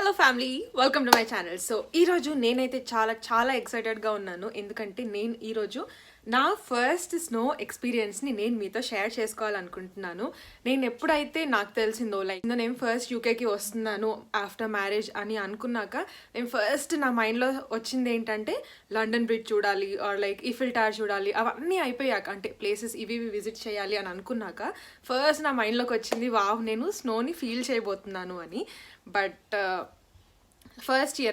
Hello family, welcome to my channel. So ఈరోజు నేనైతే చాలా చాలా ఎక్సైటెడ్గా ఉన్నాను. ఎందుకంటే నేను ఈరోజు నా ఫస్ట్ స్నో ఎక్స్పీరియన్స్ని నేను మీతో షేర్ చేసుకోవాలనుకుంటున్నాను. నేను ఎప్పుడైతే నాకు తెలిసిందో నేను ఫస్ట్ యూకేకి వస్తున్నాను ఆఫ్టర్ మ్యారేజ్ అని అనుకున్నాక నేను ఫస్ట్ నా మైండ్లో వచ్చింది ఏంటంటే లండన్ బ్రిడ్జ్ చూడాలి ఆర్ ఈఫిల్ టవర్ చూడాలి. అవన్నీ అయిపోయాక అంటే ప్లేసెస్ ఇవి విజిట్ చేయాలి అని అనుకున్నాక ఫస్ట్ నా మైండ్లోకి వచ్చింది వావ్, నేను స్నోని ఫీల్ చేయబోతున్నాను అని. బట్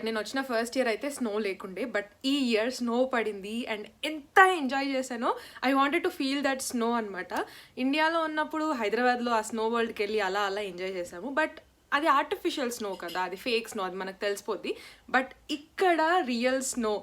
నేను వచ్చిన ఫస్ట్ ఇయర్ అయితే స్నో లేకుండే, బట్ ఈ ఇయర్ స్నో పడింది అండ్ ఎంత ఎంజాయ్ చేశానో. I wanted to feel that snow అనమాట. ఇండియాలో ఉన్నప్పుడు హైదరాబాద్లో ఆ స్నో వరల్డ్కి వెళ్ళి అలా ఎంజాయ్ చేసాము, బట్ అది ఆర్టిఫిషియల్ స్నో కదా, అది ఫేక్ స్నో, అది మనకు తెలిసిపోద్ది. బట్ ఇక్కడ రియల్ స్నో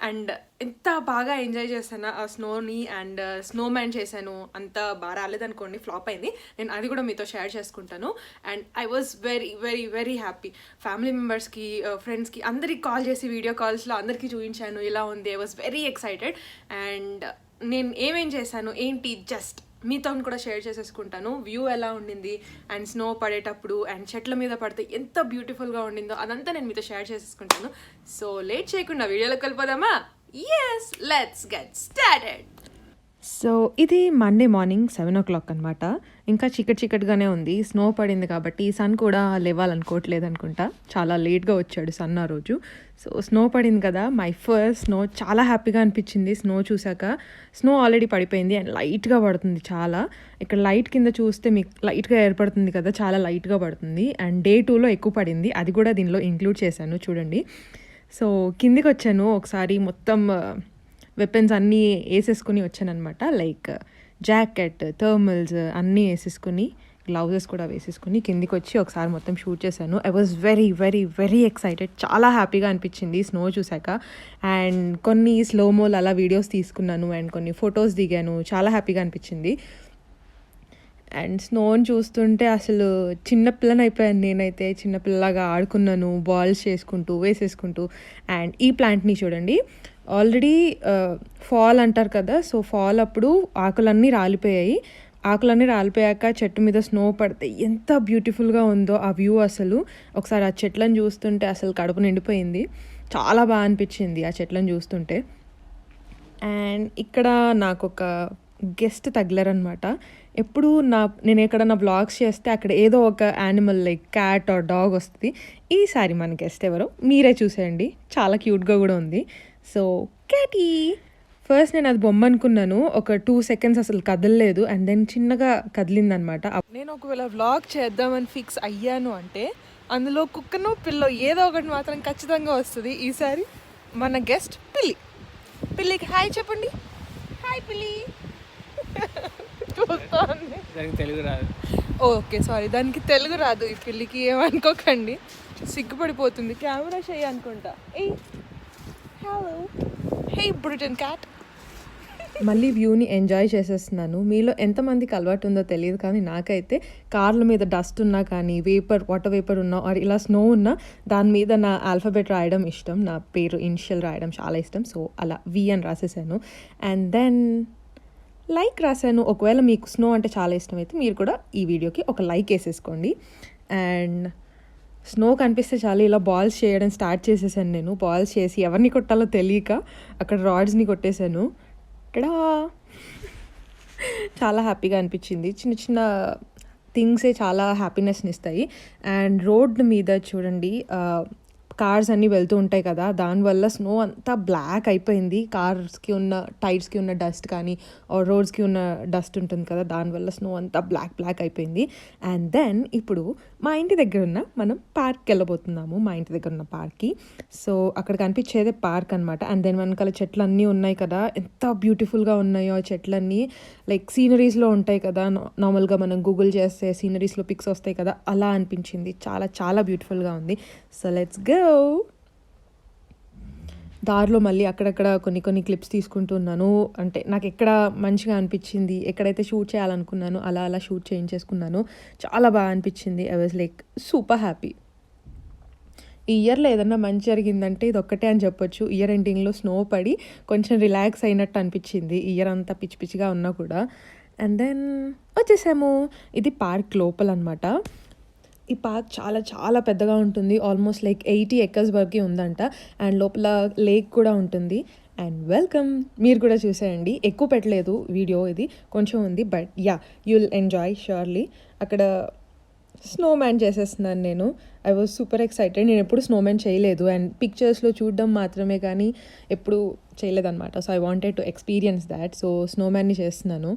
అండ్ ఎంత బాగా ఎంజాయ్ చేశాను ఆ స్నోని. అండ్ స్నోమ్యాన్ చేశాను, అంత బాగా రాలేదనుకోండి, ఫ్లాప్ అయింది. నేను అది కూడా మీతో షేర్ చేసుకుంటాను. And I was very very very happy. Family మెంబర్స్కి, ఫ్రెండ్స్కి అందరికి కాల్ చేసి వీడియో కాల్స్లో అందరికీ చూపించాను ఇలా ఉంది. I was very excited. And నేను ఏమేం చేశాను ఏంటి జస్ట్ మీతో కూడా షేర్ చేసేసుకుంటాను. వ్యూ ఎలా ఉండింది అండ్ స్నో పడేటప్పుడు అండ్ చెట్ల మీద పడితే ఎంత బ్యూటిఫుల్గా ఉండిందో అదంతా నేను మీతో షేర్ చేసేసుకుంటాను. సో లేట్ చేయకుండా వీడియోలోకి వెళ్ళిపోదామా? Yes, let's get started. So ఇది మండే మార్నింగ్ 7 o'clock అనమాట. ఇంకా చీకటిగానే ఉంది. స్నో పడింది కాబట్టి సన్ కూడా లేవాలనుకోవట్లేదు అనుకుంటా. చాలా లేట్గా వచ్చాడు సన్ ఆ రోజు. సో స్నో పడింది కదా, మై ఫస్ట్ స్నో. చాలా హ్యాపీగా అనిపించింది స్నో చూసాక. స్నో ఆల్రెడీ పడిపోయింది అండ్ లైట్గా పడుతుంది చాలా. ఇక్కడ లైట్ కింద చూస్తే మీకు లైట్గా ఏర్పడుతుంది కదా, చాలా లైట్గా పడుతుంది. అండ్ డే 2లో ఎక్కువ పడింది, అది కూడా దీనిలో ఇంక్లూడ్ చేశాను చూడండి. సో కిందికి వచ్చాను ఒకసారి, మొత్తం వెపన్స్ అన్నీ వేసేసుకుని వచ్చానమాట. జాకెట్, థర్మల్స్ అన్నీ వేసేసుకుని, గ్లౌజెస్ కూడా వేసేసుకుని కిందికి వచ్చి ఒకసారి మొత్తం షూట్ చేశాను. I was very very very excited. చాలా హ్యాపీగా అనిపించింది స్నో చూసాక. అండ్ కొన్ని స్లోమోలు అలా వీడియోస్ తీసుకున్నాను అండ్ కొన్ని ఫొటోస్ దిగాను. చాలా హ్యాపీగా అనిపించింది. అండ్ స్నోని చూస్తుంటే అసలు చిన్నపిల్లని అయిపోయాను నేనైతే. చిన్నపిల్లలాగా ఆడుకున్నాను, బాల్స్ చేసుకుంటూ వేసేసుకుంటూ. అండ్ ఈ ప్లాంట్ని చూడండి, ఆల్రెడీ ఫాల్ అంటారు కదా, సో ఫాల్ అప్పుడు ఆకులన్నీ రాలిపోయాయి. ఆకులన్నీ రాలిపోయాక చెట్టు మీద స్నో పడితే ఎంత బ్యూటిఫుల్గా ఉందో ఆ వ్యూ. అసలు ఒకసారి ఆ చెట్లను చూస్తుంటే అసలు కడుపు నిండిపోయింది. చాలా బాగా అనిపించింది ఆ చెట్లను చూస్తుంటే. అండ్ ఇక్కడ నాకు ఒక గెస్ట్ తగిలారనమాట. ఎప్పుడు నేను ఎక్కడన్నా వ్లాగ్స్ చేస్తే అక్కడ ఏదో ఒక యానిమల్ క్యాట్ ఆర్ డాగ్ వస్తుంది. ఈసారి మన గెస్ట్ ఎవరో మీరే చూసేయండి, చాలా క్యూట్గా కూడా ఉంది. సో క్యాటీ ఫస్ట్ నేను అది బొమ్మ అనుకున్నాను. ఒక 2 seconds అసలు కదలలేదు అండ్ దెన్ చిన్నగా కదిలిందనమాట. నేను ఒకవేళ వ్లాగ్ చేద్దామని ఫిక్స్ అయ్యాను అంటే అందులో కుక్కనో పిల్లో ఏదో ఒకటి మాత్రం ఖచ్చితంగా వస్తుంది. ఈసారి మన గెస్ట్ పిల్లికి హాయ్ చెప్పండి. హాయ్ పిల్లి. దానికి తెలుగు రాదు. ఓకే, సారీ, దానికి తెలుగు రాదు. ఈ పిల్లికి ఏమనుకోకండి, సిగ్గుపడిపోతుంది. కెమెరా షై అనుకుంటా. హలో, హే బ్రిటన్ క్యాట్. మళ్ళీ వ్యూని ఎంజాయ్ చేసేస్తున్నాను. మీలో ఎంతమందికి అలవాటు ఉందో తెలియదు, కానీ నాకైతే కార్ల మీద డస్ట్ ఉన్నా కానీ, వాటర్ వేపర్ ఉన్నా ఆర్ ఇలా స్నో ఉన్నా దాని మీద నా ఆల్ఫాబెట్ రాయడం ఇష్టం. నా పేరు ఇనిషియల్ రాయడం చాలా ఇష్టం. సో అలా వి అని రాసేసాను. అండ్ దెన్ రాశాను. ఒకవేళ మీకు స్నో అంటే చాలా ఇష్టం అయితే మీరు కూడా ఈ వీడియోకి ఒక లైక్ వేసేసుకోండి. అండ్ స్నో కనిపిస్తే చాలు ఇలా బాల్స్ చేయడం స్టార్ట్ చేసేసాను నేను. బాల్స్ చేసి ఎవరిని కొట్టాలో తెలియక అక్కడ రాడ్స్ని కొట్టేశాను. టడా, చాలా హ్యాపీగా అనిపించింది. చిన్న చిన్న థింగ్సే చాలా హ్యాపీనెస్ని ఇస్తాయి. అండ్ రోడ్ మీద చూడండి, కార్స్ అన్నీ వెళ్తూ ఉంటాయి కదా, దానివల్ల స్నో అంతా బ్లాక్ అయిపోయింది. కార్స్కి ఉన్న టైర్స్కి ఉన్న డస్ట్ కానీ రోడ్స్కి ఉన్న డస్ట్ ఉంటుంది కదా, దానివల్ల స్నో అంతా బ్లాక్ అయిపోయింది. అండ్ దెన్ ఇప్పుడు మా ఇంటి దగ్గర ఉన్న మనం పార్క్కి వెళ్ళబోతున్నాము. మా ఇంటి దగ్గర ఉన్న పార్క్కి. సో అక్కడ కనిపించేదే పార్క్ అనమాట. అండ్ దెన్ వెనకాల చెట్లు అన్నీ ఉన్నాయి కదా, ఎంత బ్యూటిఫుల్గా ఉన్నాయో చెట్లన్నీ. సీనరీస్లో ఉంటాయి కదా, నార్మల్గా మనం గూగుల్ చేస్తే సీనరీస్లో పిక్స్ వస్తాయి కదా, అలా అనిపించింది. చాలా చాలా బ్యూటిఫుల్గా ఉంది. So let's go. దారిలో మళ్ళీ అక్కడక్కడ కొన్ని క్లిప్స్ తీసుకుంటున్నాను. అంటే నాకు ఎక్కడ మంచిగా అనిపించింది, ఎక్కడైతే షూట్ చేయాలనుకున్నాను అలా షూట్ చేయించేసుకున్నాను. చాలా బాగా అనిపించింది. I was super happy. ఈ ఇయర్లో ఏదన్నా మంచి జరిగిందంటే ఇది ఒక్కటే అని చెప్పొచ్చు. ఇయర్ ఎండింగ్లో స్నో పడి కొంచెం రిలాక్స్ అయినట్టు అనిపించింది. ఇయర్ అంతా పిచ్చిగా ఉన్నా కూడా. అండ్ దెన్ వచ్చేసాము. ఇది పార్క్ లోపల అనమాట. ఈ పార్క్ చాలా చాలా పెద్దగా ఉంటుంది. ఆల్మోస్ట్ లైక్ 80 ఎకర్స్ వరకు ఉందంట. అండ్ లోపల లేక్ కూడా ఉంటుంది. And welcome. మీరు కూడా చూసేయండి. ఎక్కువ పెట్టలేదు వీడియో, ఇది కొంచెం ఉంది. But yeah, you will enjoy surely. అక్కడ స్నో మ్యాన్ చేసేస్తున్నాను నేను. I was super excited. నేను ఎప్పుడు స్నో మ్యాన్ చేయలేదు అండ్ పిక్చర్స్లో చూడడం మాత్రమే కానీ ఎప్పుడు చేయలేదన్నమాట. So I wanted to experience that. So snow మ్యాన్ని చేస్తున్నాను.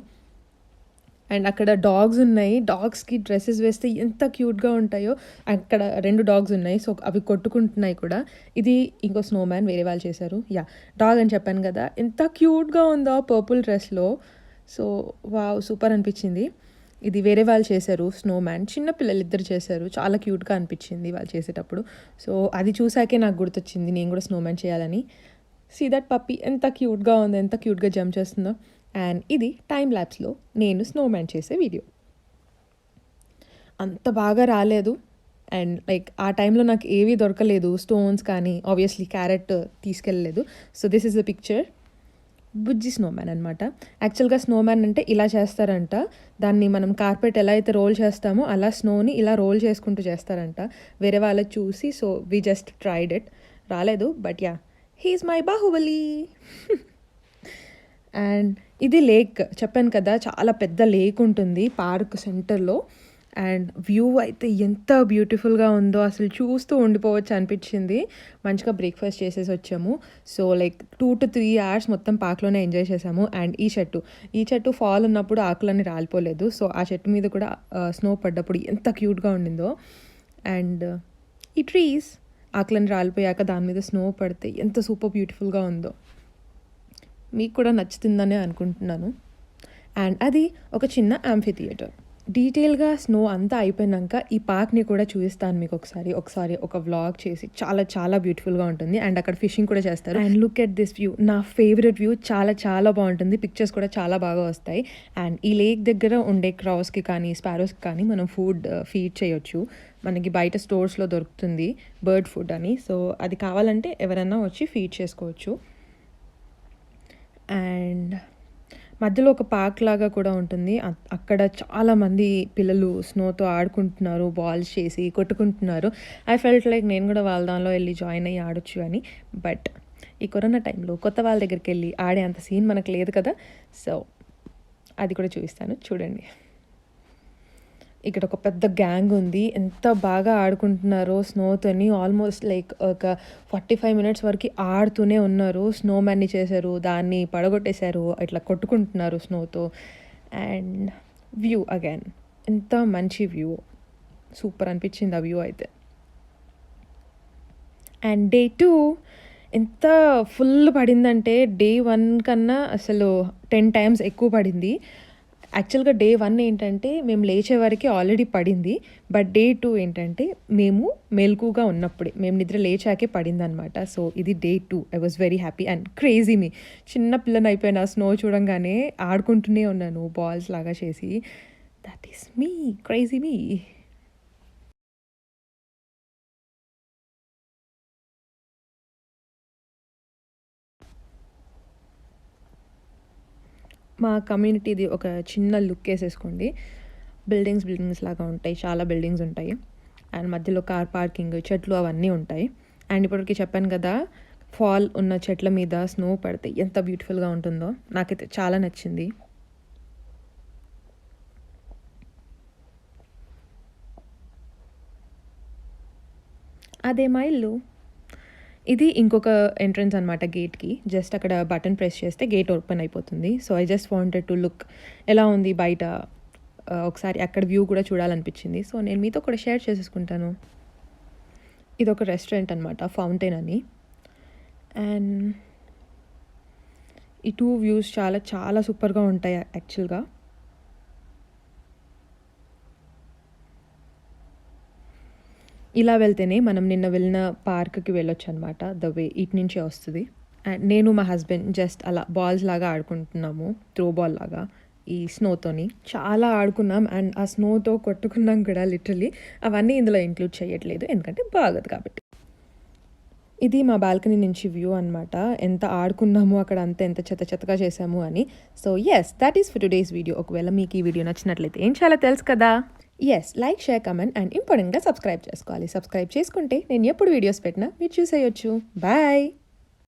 అండ్ అక్కడ డాగ్స్ ఉన్నాయి. డాగ్స్కి డ్రెస్సెస్ వేస్తే ఎంత క్యూట్గా ఉంటాయో. అక్కడ 2 డాగ్స్ ఉన్నాయి. సో అవి కొట్టుకుంటున్నాయి కూడా. ఇది ఇంకో స్నో మ్యాన్ వేరే వాళ్ళు చేశారు. యా, డాగ్ అని చెప్పాను కదా, ఎంత క్యూట్గా ఉందో పర్పుల్ డ్రెస్లో. సో వావ్, సూపర్ అనిపించింది. ఇది వేరే వాళ్ళు చేశారు స్నో మ్యాన్. చిన్న పిల్లలు ఇద్దరు చేశారు. చాలా క్యూట్గా అనిపించింది వాళ్ళు చేసేటప్పుడు. సో అది చూసాకే నాకు గుర్తొచ్చింది నేను కూడా స్నో మ్యాన్ చేయాలని. సీ దట్ పప్పీ ఎంత క్యూట్గా ఉందో, ఎంత క్యూట్గా జంప్ చేస్తుందో. అండ్ ఇది టైం ల్యాబ్స్లో నేను స్నో మ్యాన్ చేసే వీడియో. అంత బాగా రాలేదు. అండ్ లైక్ ఆ టైంలో నాకు ఏవీ దొరకలేదు, స్టోన్స్ కానీ. ఆబ్వియస్లీ క్యారెట్ తీసుకెళ్ళలేదు. So this is the picture. బుజ్జి స్నోమ్యాన్ అనమాట. యాక్చువల్గా స్నోమ్యాన్ అంటే ఇలా చేస్తారంట. దాన్ని మనం కార్పెట్ ఎలా అయితే రోల్ చేస్తామో అలా స్నోని ఇలా రోల్ చేసుకుంటూ చేస్తారంట. వేరే వాళ్ళకి చూసి so we just tried it. రాలేదు, but yeah, he is my Baahubali. And ఇది లేక్. చెప్పాను కదా, చాలా పెద్ద లేక్ ఉంటుంది పార్క్ సెంటర్లో. అండ్ వ్యూ అయితే ఎంత బ్యూటిఫుల్గా ఉందో, అసలు చూస్తూ ఉండిపోవచ్చు అనిపించింది. మంచిగా బ్రేక్ఫాస్ట్ చేసేసి వచ్చాము. సో లైక్ 2 to 3 hours మొత్తం పార్క్లోనే ఎంజాయ్ చేసాము. అండ్ ఈ చెట్టు ఫాల్ ఉన్నప్పుడు ఆకులన్నీ రాలిపోలేదు. సో ఆ చెట్టు మీద కూడా స్నో పడ్డప్పుడు ఎంత క్యూట్గా ఉండిందో. అండ్ ఈ ట్రీస్ ఆకులన్నీ రాలిపోయాక దాని మీద స్నో పడితే ఎంత సూపర్ బ్యూటిఫుల్గా ఉందో. మీకు కూడా నచ్చుతుందనే అనుకుంటున్నాను. అండ్ అది ఒక చిన్న యాంఫీ థియేటర్. డీటెయిల్గా స్నో అంతా అయిపోయినాక ఈ పార్క్ని కూడా చూపిస్తాను మీకు ఒకసారి ఒక వ్లాగ్ చేసి. చాలా చాలా బ్యూటిఫుల్గా ఉంటుంది. అండ్ అక్కడ ఫిషింగ్ కూడా చేస్తారు. And look at this view, నా ఫేవరెట్ వ్యూ. చాలా చాలా బాగుంటుంది. పిక్చర్స్ కూడా చాలా బాగా వస్తాయి. అండ్ ఈ లేక్ దగ్గర ఉండే క్రౌస్కి కానీ స్పారోస్కి కానీ మనం ఫుడ్ ఫీడ్ చేయొచ్చు. మనకి బయట స్టోర్స్లో దొరుకుతుంది బర్డ్ ఫుడ్ అని. సో అది కావాలంటే ఎవరైనా వచ్చి ఫీడ్ చేసుకోవచ్చు. అండ్ మధ్యలో ఒక పార్క్ లాగా కూడా ఉంటుంది. అక్కడ చాలామంది పిల్లలు స్నోతో ఆడుకుంటున్నారు, బాల్స్ చేసి కొట్టుకుంటున్నారు. ఐ ఫెల్ట్ లైక్ నేను కూడా వాళ్ళ దానిలో వెళ్ళి జాయిన్ అయ్యి ఆడొచ్చు అని. బట్ ఈ కరోనా టైంలో కొత్త వాళ్ళ దగ్గరికి వెళ్ళి ఆడే అంత సీన్ మనకు లేదు కదా. సో అది కూడా చూపిస్తాను, చూడండి. ఇక్కడ ఒక పెద్ద గ్యాంగ్ ఉంది. ఎంత బాగా ఆడుకుంటున్నారో స్నోతోని. ఆల్మోస్ట్ లైక్ ఒక 45 minutes వరకు ఆడుతూనే ఉన్నారు. స్నో మ్యాన్ని చేశారు, దాన్ని పడగొట్టేశారు, ఇట్లా కొట్టుకుంటున్నారు స్నోతో. అండ్ వ్యూ అగైన్, ఎంత మంచి వ్యూ. సూపర్ అనిపించింది ఆ వ్యూ అయితే. అండ్ Day 2 ఎంత ఫుల్ పడిందంటే Day 1 కన్నా అసలు 10 times ఎక్కువ పడింది. యాక్చువల్గా Day 1 ఏంటంటే మేము లేచే వరకు ఆల్రెడీ పడింది. బట్ Day 2 ఏంటంటే మేము మెలకుగా ఉన్నప్పుడే, మేము నిద్ర లేచాకే పడిందనమాట. సో ఇది Day 2. I was very happy and crazy మీ. చిన్న పిల్లని అయిపోయినా స్నో చూడంగానే ఆడుకుంటూనే ఉన్నాను బాల్స్ లాగా చేసి. దట్ ఈస్ మీ, క్రేజీ మీ. మా కమ్యూనిటీది ఒక చిన్న లుక్ వేసేసుకోండి. బిల్డింగ్స్ లాగా ఉంటాయి, చాలా బిల్డింగ్స్ ఉంటాయి. అండ్ మధ్యలో కార్ పార్కింగ్, చెట్లు అవన్నీ ఉంటాయి. అండ్ ఇప్పటికి చెప్పాను కదా, ఫాల్ ఉన్న చెట్ల మీద స్నో పడితే ఎంత బ్యూటిఫుల్గా ఉంటుందో. నాకైతే చాలా నచ్చింది. అదే మా ఇల్లు. ఇది ఇంకొక ఎంట్రన్స్ అనమాట గేట్కి. జస్ట్ అక్కడ బటన్ ప్రెస్ చేస్తే గేట్ ఓపెన్ అయిపోతుంది. So I just wanted to look ఎలా ఉంది బయట, ఒకసారి అక్కడ వ్యూ కూడా చూడాలనిపించింది. సో నేను మీతో కూడా షేర్ చేసేసుకుంటాను. ఇది ఒక రెస్టారెంట్ అనమాట, ఫౌంటైన్ అని. అండ్ ఈ 2 వ్యూస్ చాలా చాలా సూపర్గా ఉంటాయి యాక్చువల్గా. ఇలా వెళ్తేనే మనం నిన్న వెళ్ళిన పార్క్కి వెళ్ళొచ్చు అనమాట. ద వే ఇటు నుంచే వస్తుంది. అండ్ నేను మా హస్బెండ్ జస్ట్ అలా బాల్స్ లాగా ఆడుకుంటున్నాము, త్రో బాల్ లాగా ఈ స్నోతోని. చాలా ఆడుకున్నాం అండ్ ఆ స్నోతో కొట్టుకున్నాం కూడా లిటరలీ. అవన్నీ ఇందులో ఇంక్లూడ్ చేయట్లేదు ఎందుకంటే బాగోదు కాబట్టి. ఇది మా బాల్కనీ నుంచి వ్యూ అనమాట. ఎంత ఆడుకున్నాము అక్కడ, ఎంత చెత్తగా చేసాము అని. So yes, that is for today's video. ఒకవేళ మీకు ఈ వీడియో నచ్చినట్లయితే ఏం చేయాలో తెలుసు కదా, yes, like, share, comment and ఇంపార్టెంట్గా సబ్స్క్రైబ్ చేసుకోవాలి. సబ్స్క్రైబ్ చేసుకుంటే నేను ఎప్పుడు వీడియోస్ పెట్టినా మీరు చూసేయొచ్చు. బాయ్.